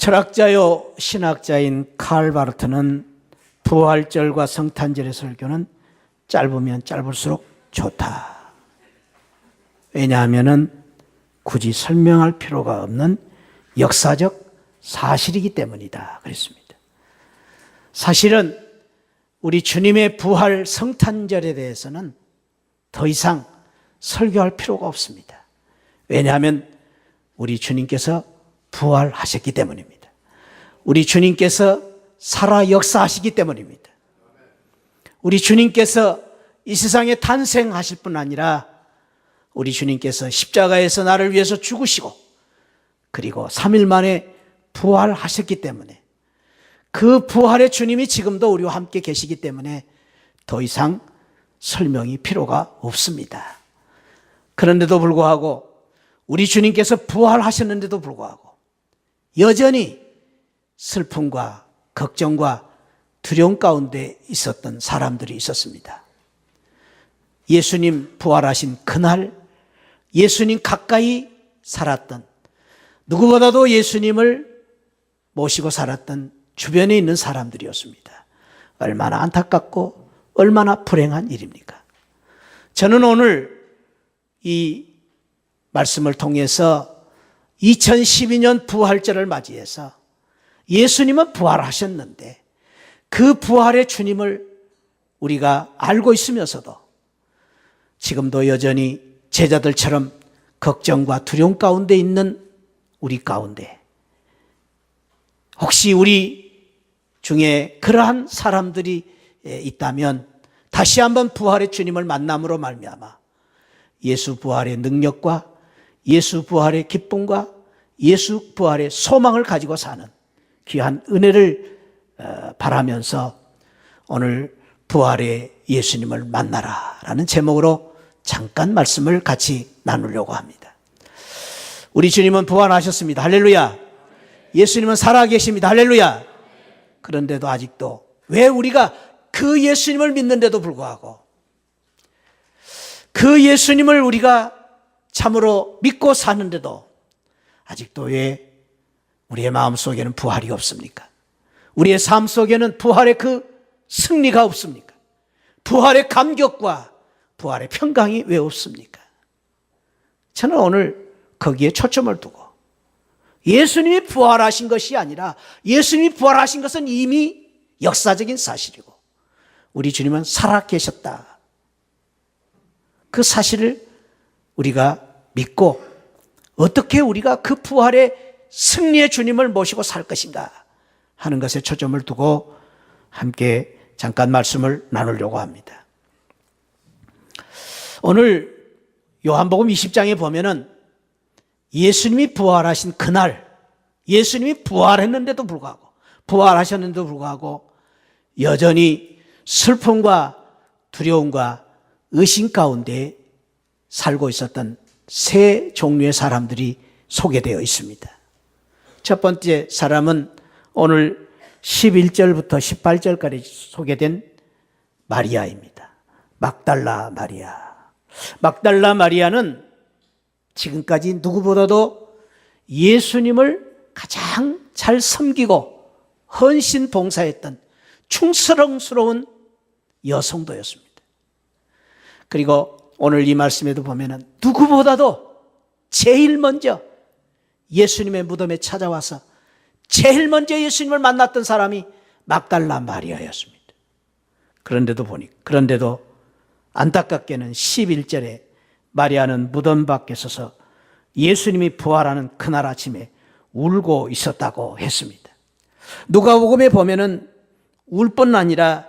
철학자요 신학자인 칼 바르트는 부활절과 성탄절의 설교는 짧으면 짧을수록 좋다. 왜냐하면 굳이 설명할 필요가 없는 역사적 사실이기 때문이다 그랬습니다. 사실은 우리 주님의 부활 성탄절에 대해서는 더 이상 설교할 필요가 없습니다. 왜냐하면 우리 주님께서 부활하셨기 때문입니다. 우리 주님께서 살아 역사하시기 때문입니다. 우리 주님께서 이 세상에 탄생하실 뿐 아니라 우리 주님께서 십자가에서 나를 위해서 죽으시고 그리고 3일 만에 부활하셨기 때문에 그 부활의 주님이 지금도 우리와 함께 계시기 때문에 더 이상 설명이 필요가 없습니다. 그런데도 불구하고 우리 주님께서 부활하셨는데도 불구하고 여전히 슬픔과 걱정과 두려움 가운데 있었던 사람들이 있었습니다. 예수님 부활하신 그날 예수님 가까이 살았던 누구보다도 예수님을 모시고 살았던 주변에 있는 사람들이었습니다. 얼마나 안타깝고 얼마나 불행한 일입니까? 저는 오늘 이 말씀을 통해서 2012년 부활절을 맞이해서 예수님은 부활하셨는데 그 부활의 주님을 우리가 알고 있으면서도 지금도 여전히 제자들처럼 걱정과 두려움 가운데 있는 우리 가운데 혹시 우리 중에 그러한 사람들이 있다면 다시 한번 부활의 주님을 만남으로 말미암아 예수 부활의 능력과 예수 부활의 기쁨과 예수 부활의 소망을 가지고 사는 귀한 은혜를 바라면서 오늘 부활의 예수님을 만나라 라는 제목으로 잠깐 말씀을 같이 나누려고 합니다. 우리 주님은 부활하셨습니다. 할렐루야. 예수님은 살아계십니다. 할렐루야. 그런데도 아직도 왜 우리가 그 예수님을 믿는데도 불구하고 그 예수님을 우리가 참으로 믿고 사는데도 아직도 왜 우리의 마음속에는 부활이 없습니까? 우리의 삶 속에는 부활의 그 승리가 없습니까? 부활의 감격과 부활의 평강이 왜 없습니까? 저는 오늘 거기에 초점을 두고 예수님이 부활하신 것이 아니라 예수님이 부활하신 것은 이미 역사적인 사실이고 우리 주님은 살아계셨다. 그 사실을 우리가 믿고 어떻게 우리가 그 부활의 승리의 주님을 모시고 살 것인가 하는 것에 초점을 두고 함께 잠깐 말씀을 나누려고 합니다. 오늘 요한복음 20장에 보면은 예수님이 부활하신 그날 예수님이 부활했는데도 불구하고 부활하셨는데도 불구하고 여전히 슬픔과 두려움과 의심 가운데 살고 있었던 세 종류의 사람들이 소개되어 있습니다. 첫 번째 사람은 오늘 11절부터 18절까지 소개된 마리아입니다. 막달라 마리아. 막달라 마리아는 지금까지 누구보다도 예수님을 가장 잘 섬기고 헌신 봉사했던 충성스러운 여성도였습니다. 그리고 오늘 이 말씀에도 보면은 누구보다도 제일 먼저 예수님의 무덤에 찾아와서 제일 먼저 예수님을 만났던 사람이 막달라 마리아였습니다. 그런데도 안타깝게는 11절에 마리아는 무덤 밖에 서서 예수님이 부활하는 그날 아침에 울고 있었다고 했습니다. 누가복음에 보면은 울 뿐 아니라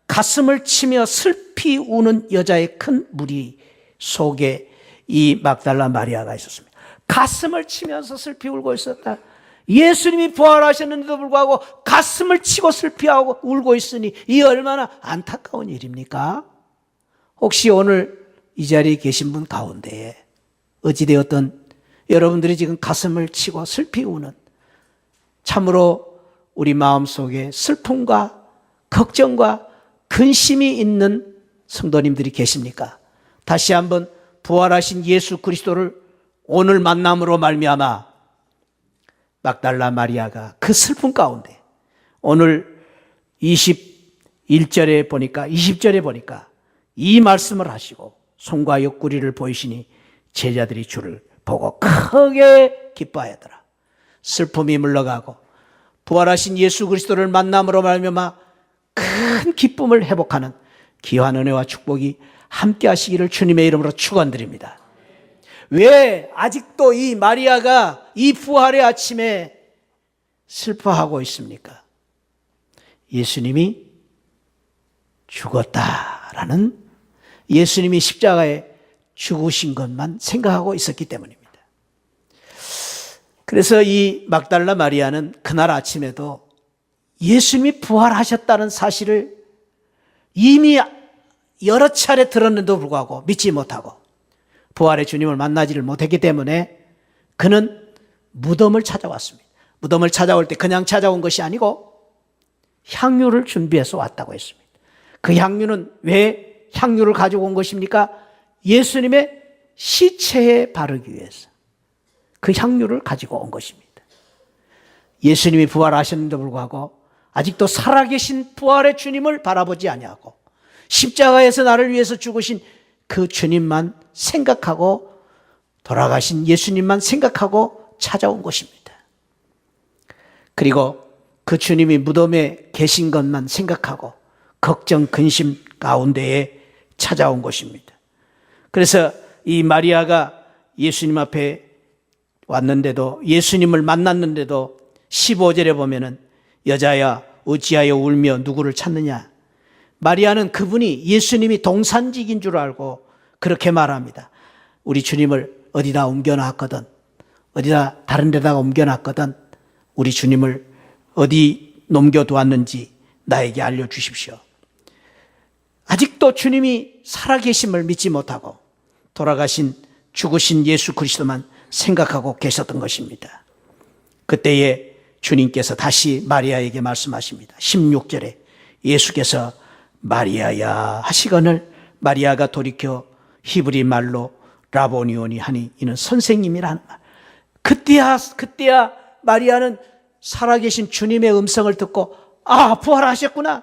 가슴을 치며 슬피 우는 여자의 큰 무리 속에 이 막달라 마리아가 있었습니다. 가슴을 치면서 슬피 울고 있었다. 예수님이 부활하셨는데도 불구하고 가슴을 치고 슬피하고 울고 있으니 이 얼마나 안타까운 일입니까? 혹시 오늘 이 자리에 계신 분 가운데에 어찌되었든 여러분들이 지금 가슴을 치고 슬피 우는 참으로 우리 마음속에 슬픔과 걱정과 근심이 있는 성도님들이 계십니까? 다시 한번 부활하신 예수 그리스도를 오늘 만남으로 말미암아 막달라 마리아가 그 슬픔 가운데 오늘 21절에 보니까 20절에 보니까 이 말씀을 하시고 손과 옆구리를 보이시니 제자들이 주를 보고 크게 기뻐하더라. 슬픔이 물러가고 부활하신 예수 그리스도를 만남으로 말미암아 큰 기쁨을 회복하는 귀한 은혜와 축복이 함께 하시기를 주님의 이름으로 축원드립니다. 왜 아직도 이 마리아가 이 부활의 아침에 슬퍼하고 있습니까? 예수님이 죽었다라는, 예수님이 십자가에 죽으신 것만 생각하고 있었기 때문입니다. 그래서 이 막달라 마리아는 그날 아침에도 예수님이 부활하셨다는 사실을 이미 여러 차례 들었는데도 불구하고 믿지 못하고 부활의 주님을 만나지를 못했기 때문에 그는 무덤을 찾아왔습니다. 무덤을 찾아올 때 그냥 찾아온 것이 아니고 향유를 준비해서 왔다고 했습니다. 그 향유는 왜 향유를 가지고 온 것입니까? 예수님의 시체에 바르기 위해서 그 향유를 가지고 온 것입니다. 예수님이 부활하셨는데도 불구하고 아직도 살아계신 부활의 주님을 바라보지 아니하고 십자가에서 나를 위해서 죽으신 그 주님만 생각하고 돌아가신 예수님만 생각하고 찾아온 것입니다. 그리고 그 주님이 무덤에 계신 것만 생각하고 걱정, 근심 가운데에 찾아온 것입니다. 그래서 이 마리아가 예수님 앞에 왔는데도, 예수님을 만났는데도 15절에 보면은 여자야 어찌하여 울며 누구를 찾느냐. 마리아는 그분이 예수님이 동산직인 줄 알고 그렇게 말합니다. 우리 주님을 어디다 옮겨놨거든, 어디다 다른 데다가 옮겨놨거든, 우리 주님을 어디 넘겨두었는지 나에게 알려주십시오. 아직도 주님이 살아계심을 믿지 못하고 돌아가신 죽으신 예수 그리스도만 생각하고 계셨던 것입니다. 그때에 주님께서 다시 마리아에게 말씀하십니다. 16절에 예수께서 마리아야 하시거늘 마리아가 돌이켜 히브리 말로 라보니오니 하니 이는 선생님이라는 말. 그때야 마리아는 살아계신 주님의 음성을 듣고 부활하셨구나,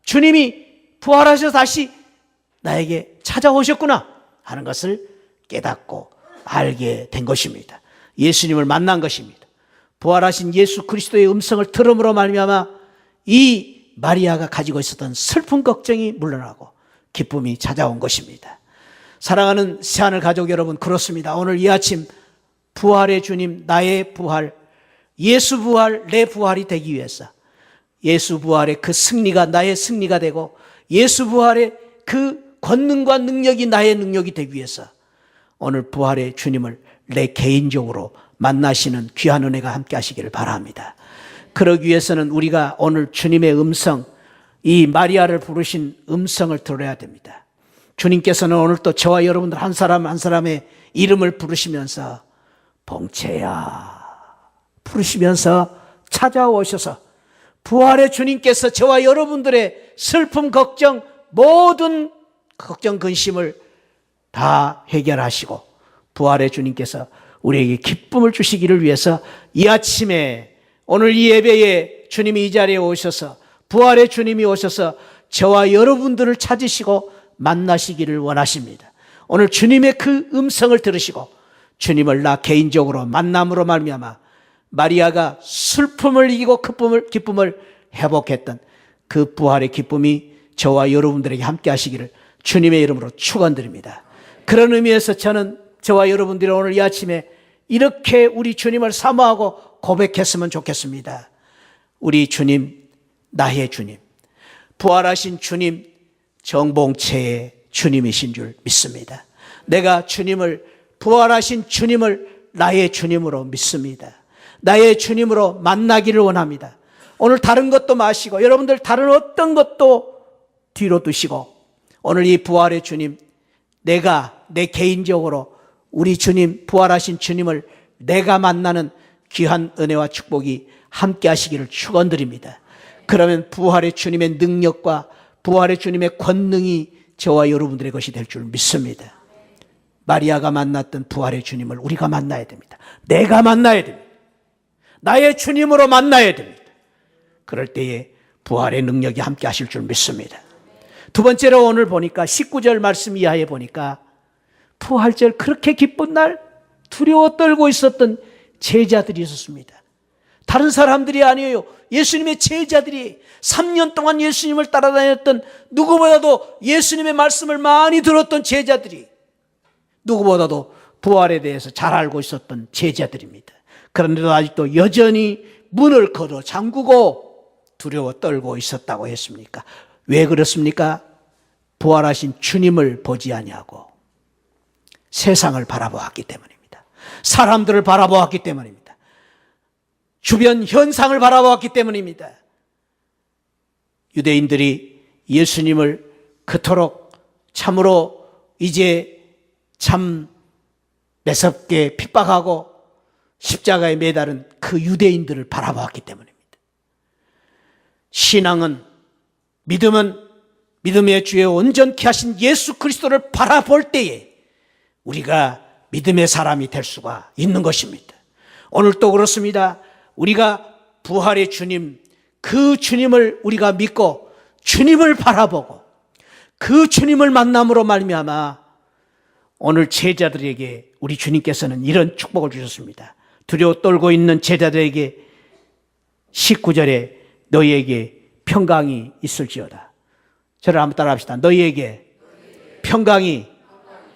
주님이 부활하셔서 다시 나에게 찾아오셨구나 하는 것을 깨닫고 알게 된 것입니다. 예수님을 만난 것입니다. 부활하신 예수 그리스도의 음성을 들음으로 말미암아 이 마리아가 가지고 있었던 슬픈 걱정이 물러나고 기쁨이 찾아온 것입니다. 사랑하는 새하늘 가족 여러분, 그렇습니다. 오늘 이 아침 부활의 주님, 나의 부활, 예수 부활, 내 부활이 되기 위해서, 예수 부활의 그 승리가 나의 승리가 되고 예수 부활의 그 권능과 능력이 나의 능력이 되기 위해서 오늘 부활의 주님을 내 개인적으로 만나시는 귀한 은혜가 함께 하시기를 바랍니다. 그러기 위해서는 우리가 오늘 주님의 음성, 이 마리아를 부르신 음성을 들어야 됩니다. 주님께서는 오늘 또 저와 여러분들 한 사람 한 사람의 이름을 부르시면서 봉채야 부르시면서 찾아오셔서 부활의 주님께서 저와 여러분들의 슬픔, 걱정, 모든 걱정, 근심을 다 해결하시고 부활의 주님께서 우리에게 기쁨을 주시기를 위해서 이 아침에 오늘 이 예배에 주님이 이 자리에 오셔서, 부활의 주님이 오셔서 저와 여러분들을 찾으시고 만나시기를 원하십니다. 오늘 주님의 그 음성을 들으시고 주님을 나 개인적으로 만남으로 말미암아 마리아가 슬픔을 이기고 기쁨을 회복했던 그 부활의 기쁨이 저와 여러분들에게 함께 하시기를 주님의 이름으로 축원드립니다. 그런 의미에서 저는 저와 여러분들이 오늘 이 아침에 이렇게 우리 주님을 사모하고 고백했으면 좋겠습니다. 우리 주님, 나의 주님, 부활하신 주님, 정봉채의 주님이신 줄 믿습니다. 내가 주님을, 부활하신 주님을 나의 주님으로 믿습니다. 나의 주님으로 만나기를 원합니다. 오늘 다른 것도 마시고 여러분들 다른 어떤 것도 뒤로 두시고 오늘 이 부활의 주님, 내가 내 개인적으로 우리 주님, 부활하신 주님을 내가 만나는 귀한 은혜와 축복이 함께 하시기를 축원드립니다. 그러면 부활의 주님의 능력과 부활의 주님의 권능이 저와 여러분들의 것이 될 줄 믿습니다. 마리아가 만났던 부활의 주님을 우리가 만나야 됩니다. 내가 만나야 됩니다. 나의 주님으로 만나야 됩니다. 그럴 때에 부활의 능력이 함께 하실 줄 믿습니다. 두 번째로 오늘 보니까 19절 말씀 이하에 보니까 부활절 그렇게 기쁜 날 두려워 떨고 있었던 제자들이 있었습니다. 다른 사람들이 아니에요. 예수님의 제자들이 3년 동안 예수님을 따라다녔던, 누구보다도 예수님의 말씀을 많이 들었던 제자들이, 누구보다도 부활에 대해서 잘 알고 있었던 제자들입니다. 그런데도 아직도 여전히 문을 걸어 잠그고 두려워 떨고 있었다고 했습니까? 왜 그렇습니까? 부활하신 주님을 보지 아니하고 세상을 바라보았기 때문입니다. 사람들을 바라보았기 때문입니다. 주변 현상을 바라보았기 때문입니다. 유대인들이 예수님을 그토록 참으로 이제 참 매섭게 핍박하고 십자가에 매달은 그 유대인들을 바라보았기 때문입니다. 신앙은, 믿음은 믿음의 주에 온전케 하신 예수 그리스도를 바라볼 때에 우리가 믿음의 사람이 될 수가 있는 것입니다. 오늘도 그렇습니다. 우리가 부활의 주님, 그 주님을 우리가 믿고 주님을 바라보고 그 주님을 만남으로 말미암아 오늘 제자들에게 우리 주님께서는 이런 축복을 주셨습니다. 두려워 떨고 있는 제자들에게 19절에 너희에게 평강이 있을지어다. 저를 한번 따라합시다. 너희에게 평강이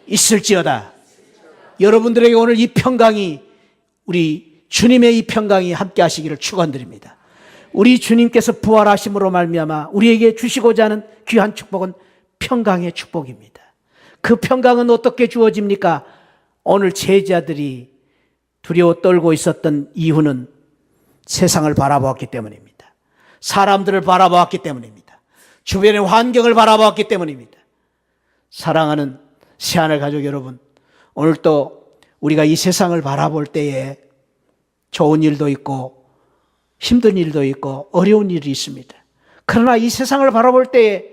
있을지어다. 여러분들에게 오늘 이 평강이, 우리 주님의 이 평강이 함께 하시기를 축원드립니다. 우리 주님께서 부활하심으로 말미암아 우리에게 주시고자 하는 귀한 축복은 평강의 축복입니다. 그 평강은 어떻게 주어집니까? 오늘 제자들이 두려워 떨고 있었던 이유는 세상을 바라보았기 때문입니다. 사람들을 바라보았기 때문입니다. 주변의 환경을 바라보았기 때문입니다. 사랑하는 새하늘 가족 여러분, 오늘 또 우리가 이 세상을 바라볼 때에 좋은 일도 있고 힘든 일도 있고 어려운 일이 있습니다. 그러나 이 세상을 바라볼 때에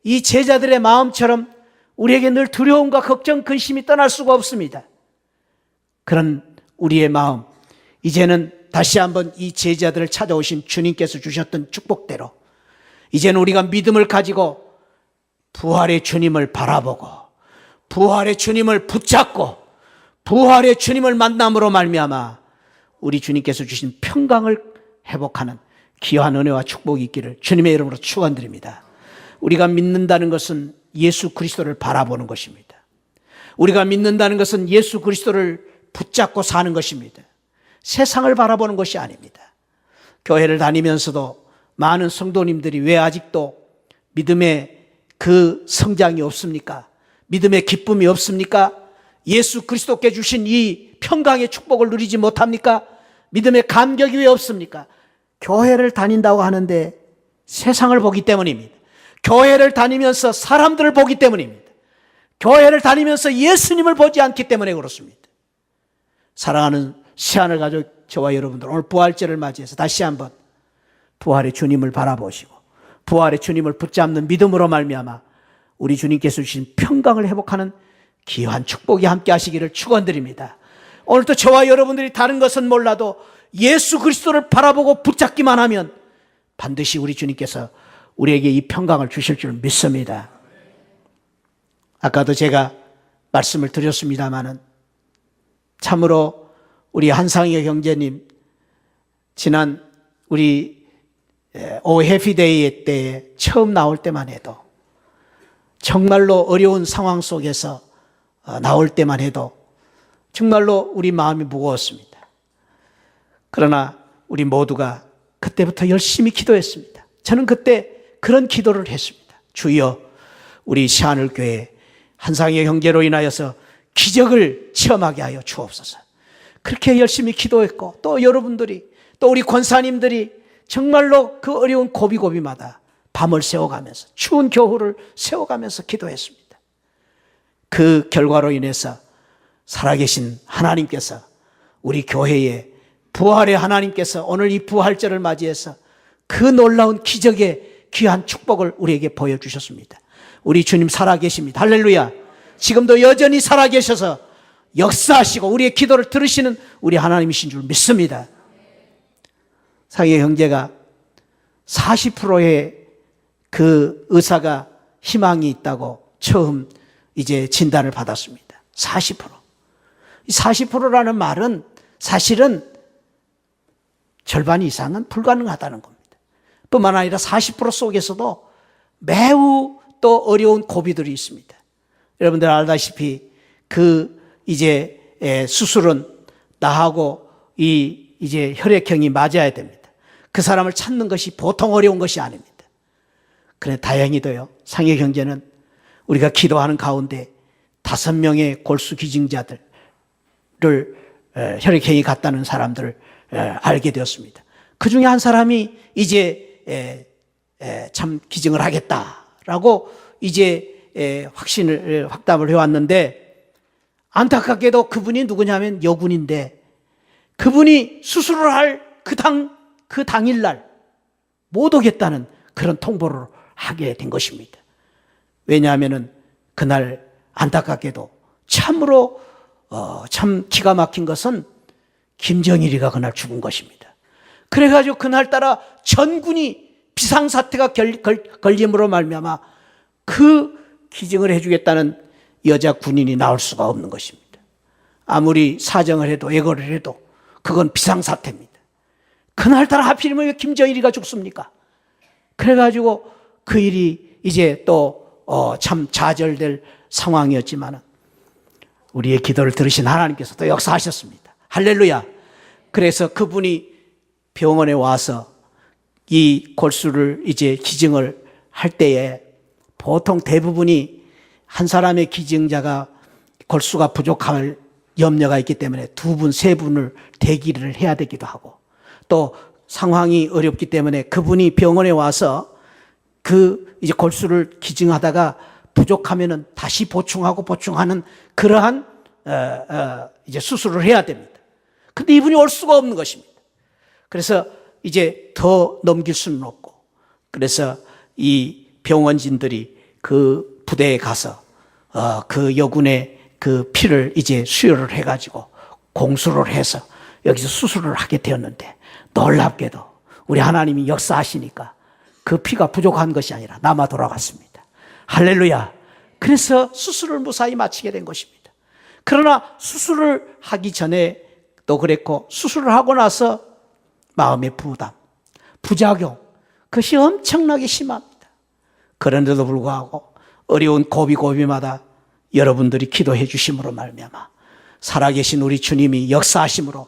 이 제자들의 마음처럼 우리에게 늘 두려움과 걱정, 근심이 떠날 수가 없습니다. 그런 우리의 마음, 이제는 다시 한번 이 제자들을 찾아오신 주님께서 주셨던 축복대로 이제는 우리가 믿음을 가지고 부활의 주님을 바라보고 부활의 주님을 붙잡고 부활의 주님을 만남으로 말미암아 우리 주님께서 주신 평강을 회복하는 귀한 은혜와 축복이 있기를 주님의 이름으로 축원드립니다. 우리가 믿는다는 것은 예수 그리스도를 바라보는 것입니다. 우리가 믿는다는 것은 예수 그리스도를 붙잡고 사는 것입니다. 세상을 바라보는 것이 아닙니다. 교회를 다니면서도 많은 성도님들이 왜 아직도 믿음의 그 성장이 없습니까? 믿음의 기쁨이 없습니까? 예수 그리스도께 주신 이 평강의 축복을 누리지 못합니까? 믿음의 감격이 왜 없습니까? 교회를 다닌다고 하는데 세상을 보기 때문입니다. 교회를 다니면서 사람들을 보기 때문입니다. 교회를 다니면서 예수님을 보지 않기 때문에 그렇습니다. 사랑하는 새하늘 가족 저와 여러분들, 오늘 부활절을 맞이해서 다시 한번 부활의 주님을 바라보시고 부활의 주님을 붙잡는 믿음으로 말미암아 우리 주님께서 주신 평강을 회복하는 귀한 축복이 함께 하시기를 축원드립니다. 오늘도 저와 여러분들이 다른 것은 몰라도 예수 그리스도를 바라보고 붙잡기만 하면 반드시 우리 주님께서 우리에게 이 평강을 주실 줄 믿습니다. 아까도 제가 말씀을 드렸습니다마는 참으로 우리 한상희 형제님 지난 우리 오 해피데이 때 처음 나올 때만 해도 정말로 어려운 상황 속에서 나올 때만 해도 정말로 우리 마음이 무거웠습니다. 그러나 우리 모두가 그때부터 열심히 기도했습니다. 저는 그때 그런 기도를 했습니다. 주여, 우리 새하늘교회 한상희 형제로 인하여서 기적을 체험하게 하여 주옵소서. 그렇게 열심히 기도했고 또 여러분들이 또 우리 권사님들이 정말로 그 어려운 고비고비마다 밤을 새워가면서 추운 겨울을 새워가면서 기도했습니다. 그 결과로 인해서 살아계신 하나님께서 우리 교회에 부활의 하나님께서 오늘 이 부활절을 맞이해서 그 놀라운 기적의 귀한 축복을 우리에게 보여주셨습니다. 우리 주님 살아계십니다. 할렐루야. 지금도 여전히 살아계셔서 역사하시고 우리의 기도를 들으시는 우리 하나님이신 줄 믿습니다. 상해 형제가 40%의 그 의사가 희망이 있다고 처음 이제 진단을 받았습니다. 40%. 이 40%라는 말은 사실은 절반 이상은 불가능하다는 겁니다. 뿐만 아니라 40% 속에서도 매우 또 어려운 고비들이 있습니다. 여러분들 알다시피 그 이제 수술은 나하고 이 이제 혈액형이 맞아야 됩니다. 그 사람을 찾는 것이 보통 어려운 것이 아닙니다. 그래 다행히도요. 상해 형제는 우리가 기도하는 가운데 5명의 골수 기증자들을 혈액형이 같다는 사람들을 알게 되었습니다. 그 중에 한 사람이 이제 참 기증을 하겠다라고 이제 확답을 해왔는데 안타깝게도 그분이 누구냐면 여군인데 그분이 수술을 할 그 당일날 못 오겠다는 그런 통보를 하게 된 것입니다. 왜냐하면은 그날 안타깝게도 참으로 참 기가 막힌 것은 김정일이가 그날 죽은 것입니다. 그래가지고 그날따라 전군이 비상사태가 걸림으로 말미암아 그 기증을 해주겠다는 여자 군인이 나올 수가 없는 것입니다. 아무리 사정을 해도 애거를 해도 그건 비상사태입니다. 그날따라 하필이면 왜 김정일이가 죽습니까? 그래가지고 그 일이 이제 또 참 좌절될 상황이었지만 우리의 기도를 들으신 하나님께서 또 역사하셨습니다. 할렐루야. 그래서 그분이 병원에 와서 이 골수를 이제 기증을 할 때에 보통 대부분이 한 사람의 기증자가 골수가 부족할 염려가 있기 때문에 2분, 3분을 대기를 해야 되기도 하고 또 상황이 어렵기 때문에 그분이 병원에 와서 그 이제 골수를 기증하다가 부족하면은 다시 보충하는 그러한 이제 수술을 해야 됩니다. 근데 이분이 올 수가 없는 것입니다. 그래서 이제 더 넘길 수는 없고 그래서 이 병원진들이 그 부대에 가서 그 여군의 그 피를 이제 수혈을 해가지고 공수를 해서 여기서 수술을 하게 되었는데 놀랍게도 우리 하나님이 역사하시니까 그 피가 부족한 것이 아니라 남아 돌아갔습니다. 할렐루야. 그래서 수술을 무사히 마치게 된 것입니다. 그러나 수술을 하기 전에 또 그랬고 수술을 하고 나서 마음의 부담, 부작용 그것이 엄청나게 심합니다. 그런데도 불구하고 어려운 고비고비마다 여러분들이 기도해 주심으로 말미암아 살아계신 우리 주님이 역사하심으로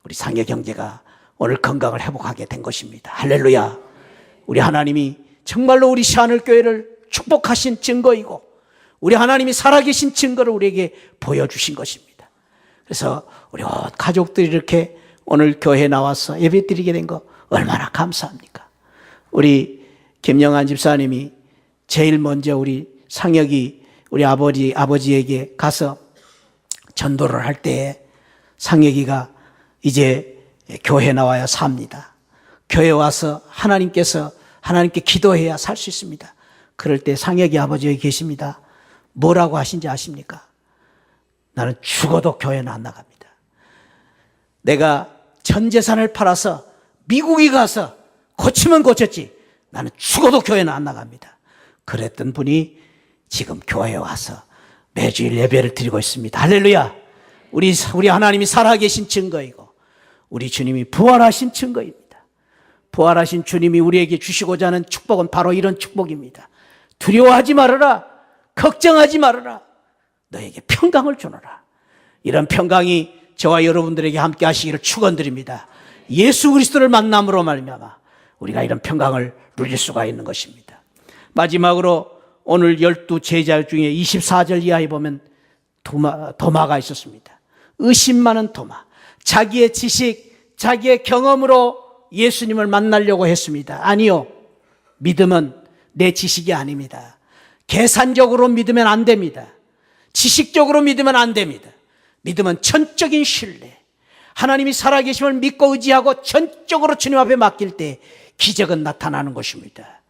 우리 상해 형제가 오늘 건강을 회복하게 된 것입니다. 할렐루야. 우리 하나님이 정말로 우리 시하늘교회를 축복하신 증거이고 우리 하나님이 살아계신 증거를 우리에게 보여주신 것입니다. 그래서 우리 가족들이 이렇게 오늘 교회에 나와서 예배드리게 된 거 얼마나 감사합니까? 우리 김영환 집사님이 제일 먼저 우리 상혁이 우리 아버지에게 가서 전도를 할 때에 상혁이가 이제 교회 나와야 삽니다. 교회 와서 하나님께 기도해야 살 수 있습니다. 그럴 때 상혁이 아버지 여기 계십니다. 뭐라고 하신지 아십니까? 나는 죽어도 교회는 안 나갑니다. 내가 전 재산을 팔아서 미국에 가서 고치면 고쳤지 나는 죽어도 교회는 안 나갑니다. 그랬던 분이 지금 교회에 와서 매주일 예배를 드리고 있습니다. 할렐루야. 우리 하나님이 살아계신 증거이고 우리 주님이 부활하신 증거입니다. 부활하신 주님이 우리에게 주시고자 하는 축복은 바로 이런 축복입니다. 두려워하지 말아라. 걱정하지 말아라. 너에게 평강을 주노라. 이런 평강이 저와 여러분들에게 함께 하시기를 축원드립니다. 예수 그리스도를 만남으로 말미암아 우리가 이런 평강을 누릴 수가 있는 것입니다. 마지막으로 오늘 12 제자 중에 24절 이하에 보면 도마가 있었습니다. 의심 많은 도마. 자기의 지식, 자기의 경험으로 예수님을 만나려고 했습니다. 아니요. 믿음은 내 지식이 아닙니다. 계산적으로 믿으면 안 됩니다. 지식적으로 믿으면 안 됩니다. 믿음은 전적인 신뢰. 하나님이 살아계심을 믿고 의지하고 전적으로 주님 앞에 맡길 때 기적은 나타나는 것입니다.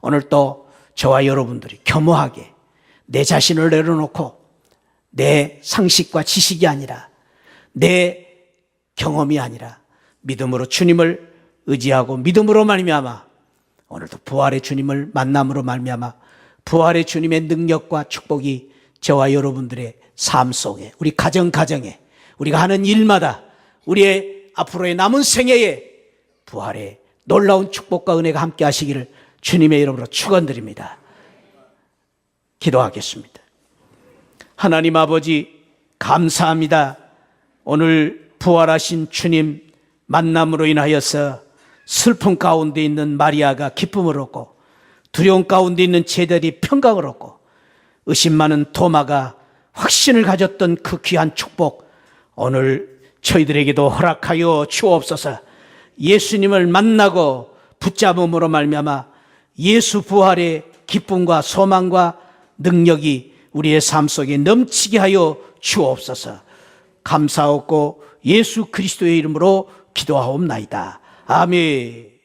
오늘 또 저와 여러분들이 겸허하게 내 자신을 내려놓고 내 상식과 지식이 아니라 내 경험이 아니라 믿음으로 주님을 의지하고 믿음으로 말미암아 오늘도 부활의 주님을 만남으로 말미암아 부활의 주님의 능력과 축복이 저와 여러분들의 삶 속에, 우리 가정에, 우리가 하는 일마다, 우리의 앞으로의 남은 생애에 부활의 놀라운 축복과 은혜가 함께 하시기를 주님의 이름으로 축원드립니다. 기도하겠습니다. 하나님 아버지, 감사합니다. 오늘 부활하신 주님 만남으로 인하여서 슬픔 가운데 있는 마리아가 기쁨을 얻고, 두려움 가운데 있는 제자들이 평강을 얻고, 의심 많은 도마가 확신을 가졌던 그 귀한 축복, 오늘 저희들에게도 허락하여 주옵소서. 예수님을 만나고 붙잡음으로 말미암아 예수 부활의 기쁨과 소망과 능력이 우리의 삶 속에 넘치게 하여 주옵소서. 감사하고 예수 그리스도의 이름으로 기도하옵나이다. 아멘.